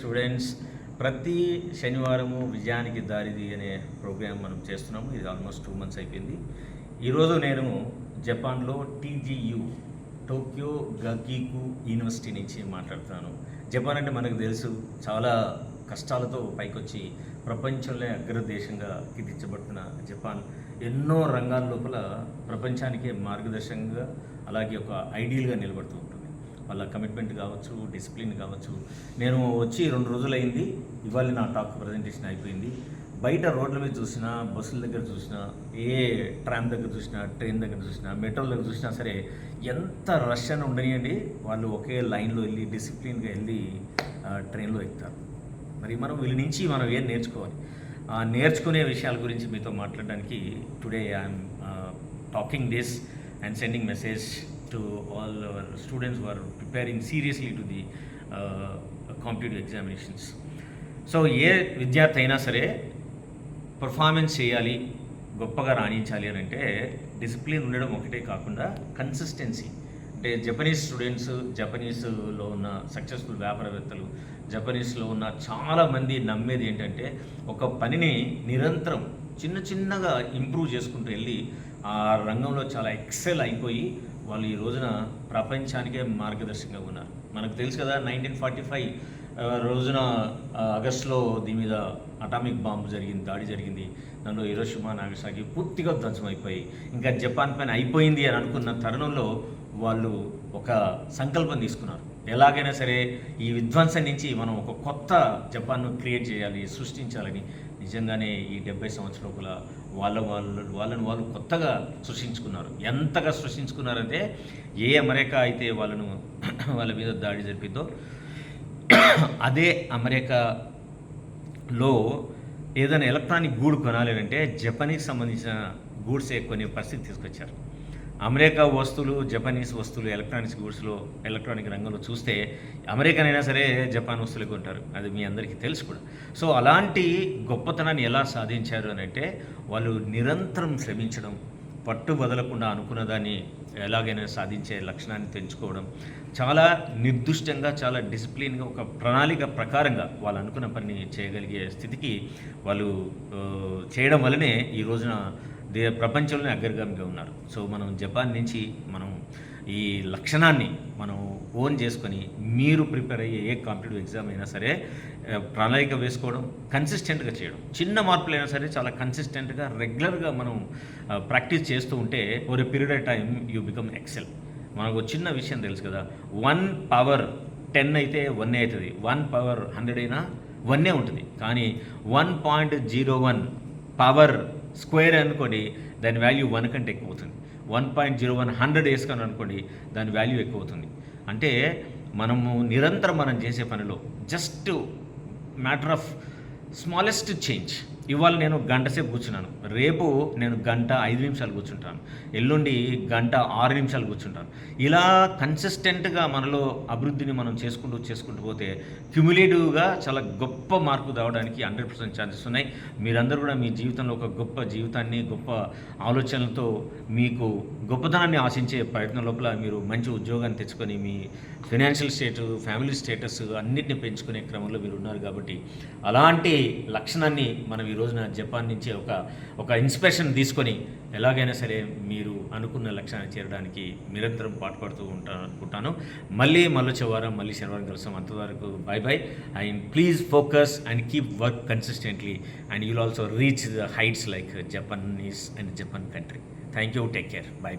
Students, ప్రతి శనివారము విజయానికి దారిది అనే ప్రోగ్రామ్ మనం చేస్తున్నాము. ఇది ఆల్మోస్ట్ 2 months అయిపోయింది. ఈరోజు నేను జపాన్లో TGU టోక్యో గకీకు యూనివర్సిటీ నుంచి మాట్లాడుతున్నాను. జపాన్ అంటే మనకు తెలుసు, చాలా కష్టాలతో పైకొచ్చి ప్రపంచంలో అగ్రదేశంగా కీర్తించబడుతున్న జపాన్ ఎన్నో రంగాల లోపల ప్రపంచానికే మార్గదర్శకంగా, అలాగే ఒక ఐడియల్గా నిలబడుతూ ఉంటుంది. వాళ్ళ కమిట్మెంట్ కావచ్చు, డిసిప్లిన్ కావచ్చు. నేను వచ్చి 2 రోజులైంది. ఇవాళ నా టాక్ ప్రజెంటేషన్ అయిపోయింది. బయట రోడ్ల మీద చూసినా, బస్సుల దగ్గర చూసినా, ఏ ట్రామ్ దగ్గర చూసినా, ట్రైన్ దగ్గర చూసినా, మెట్రోల దగ్గర చూసినా సరే ఎంత రష్ అని ఉండనియండి, వాళ్ళు ఒకే లైన్లో వెళ్ళి డిసిప్లిన్గా వెళ్ళి ట్రైన్లో ఎక్కుతారు. మరి మనం వీళ్ళ నుంచి మనం ఏం నేర్చుకోవాలి? నేర్చుకునే విషయాల గురించి మీతో మాట్లాడడానికి today I'm talking this and sending message to all our students who are preparing seriously to the competitive examinations. So ఏ విద్యార్థి అయినా సరే పర్ఫార్మెన్స్ చేయాలి, గొప్పగా రాణించాలి అని అంటే డిసిప్లిన్ ఉండడం ఒకటే కాకుండా కన్సిస్టెన్సీ. అంటే జపనీస్ స్టూడెంట్స్, జపనీస్లో ఉన్న సక్సెస్ఫుల్ వ్యాపారవేత్తలు, జపనీస్లో ఉన్న చాలామంది నమ్మేది ఏంటంటే ఒక పనిని నిరంతరం చిన్నగా ఇంప్రూవ్ చేసుకుంటూ వెళ్ళి ఆ రంగంలో చాలా ఎక్సెల్ అయిపోయి వాళ్ళు ఈ రోజున ప్రపంచానికే మార్గదర్శకంగా ఉన్నారు. మనకు తెలుసు కదా, 1945 రోజున ఆగస్టులో దీని మీద అటామిక్ బాంబు దాడి జరిగింది. దానిలో హిరోషిమా, నాగసాకి పూర్తిగా ధ్వంసం అయిపోయి ఇంకా జపాన్ పైన అయిపోయింది అని అనుకున్న తరుణంలో వాళ్ళు ఒక సంకల్పం తీసుకున్నారు. ఎలాగైనా సరే ఈ విధ్వంసం నుంచి మనం ఒక కొత్త జపాన్ను క్రియేట్ చేయాలి, సృష్టించాలని. నిజంగానే ఈ 70 సంవత్సరాల వాళ్ళని వాళ్ళు కొత్తగా సృష్టించుకున్నారు. ఎంతగా సృష్టించుకున్నారంటే ఏ అమెరికా అయితే వాళ్ళ మీద దాడి జరిపిందో అదే అమెరికాలో ఏదైనా ఎలక్ట్రానిక్ గూడు కొనాలి అంటే జపనీస్ సంబంధించిన గూడ్సే కొనే పరిస్థితి తీసుకొచ్చారు. అమెరికా వస్తువులు, జపనీస్ వస్తువులు ఎలక్ట్రానిక్ రంగంలో చూస్తే అమెరికనైనా సరే జపాన్ వస్తువులు కొంటారు. అది మీ అందరికీ తెలుసు కూడా. సో అలాంటి గొప్పతనాన్ని ఎలా సాధించారు అని అంటే వాళ్ళు నిరంతరం శ్రమించడం, పట్టు వదలకుండా అనుకున్న దాన్ని ఎలాగైనా సాధించే లక్షణాన్ని తెంచుకోవడం, చాలా నిర్దిష్టంగా, చాలా డిసిప్లిన్గా, ఒక ప్రణాళిక ప్రకారంగా వాళ్ళు అనుకున్న పని చేయగలిగే స్థితికి వాళ్ళు చేయడం వల్లనే ఈ రోజున ప్రపంచంలోనే అగ్రగామిగా ఉన్నారు. సో మనం జపాన్ నుంచి మనం ఈ లక్షణాన్ని మనం ఓన్ చేసుకొని మీరు ప్రిపేర్ అయ్యే ఏ కాంపిటేటివ్ ఎగ్జామ్ అయినా సరే ప్రణాళిక వేసుకోవడం, కన్సిస్టెంట్గా చేయడం. చిన్న మార్పులైనా సరే చాలా కన్సిస్టెంట్గా రెగ్యులర్గా మనం ప్రాక్టీస్ చేస్తూ ఉంటే over a period of time you become excel. మనకు చిన్న విషయం తెలుసు కదా, 1 power 10 అయితే 1 అవుతుంది, 1 power 100 అయినా 1 ఉంటుంది. కానీ 1.01 పవర్ స్క్వేర్ అనుకోండి, దాని వాల్యూ 1 కంటే ఎక్కువ అవుతుంది. 1.01 100 వేసుకొని అనుకోండి, దాని వాల్యూ ఎక్కువ అవుతుంది. అంటే మనము నిరంతరం మనం చేసే పనిలో just matter of smallest change. ఇవాళ నేను 1 గంట సేపు కూర్చున్నాను, రేపు నేను 1 గంట 5 నిమిషాలు కూర్చుంటాను, ఎల్లుండి 1 గంట 6 నిమిషాలు కూర్చుంటాను. ఇలా కన్సిస్టెంట్గా మనలో అభివృద్ధిని మనం చేసుకుంటూ పోతే క్యుములేటివ్గా చాలా గొప్ప మార్పు రావడానికి 100% ఛాన్సెస్ ఉన్నాయి. మీరందరూ కూడా మీ జీవితంలో ఒక గొప్ప జీవితాన్ని, గొప్ప ఆలోచనలతో, మీకు గొప్పతనాన్ని ఆశించే ప్రయత్నం లోపల మీరు మంచి ఉద్యోగాన్ని తెచ్చుకొని మీ ఫైనాన్షియల్ ఫ్యామిలీ స్టేటస్ అన్నిటిని పెంచుకునే క్రమంలో మీరు ఉన్నారు. కాబట్టి అలాంటి లక్షణాన్ని మనం ఈ రోజున జపాన్ నుంచి ఒక ఇన్స్పిరేషన్ తీసుకొని ఎలాగైనా సరే మీరు అనుకున్న లక్ష్యాన్ని చేరడానికి నిరంతరం పాటుపడుతూ అనుకుంటాను. మళ్ళీ శనివారం కలుస్తాం. అంతవరకు by. And please focus and keep work consistently and you will also reach the heights like Japanese and Japan country. Thank you. Take care. By.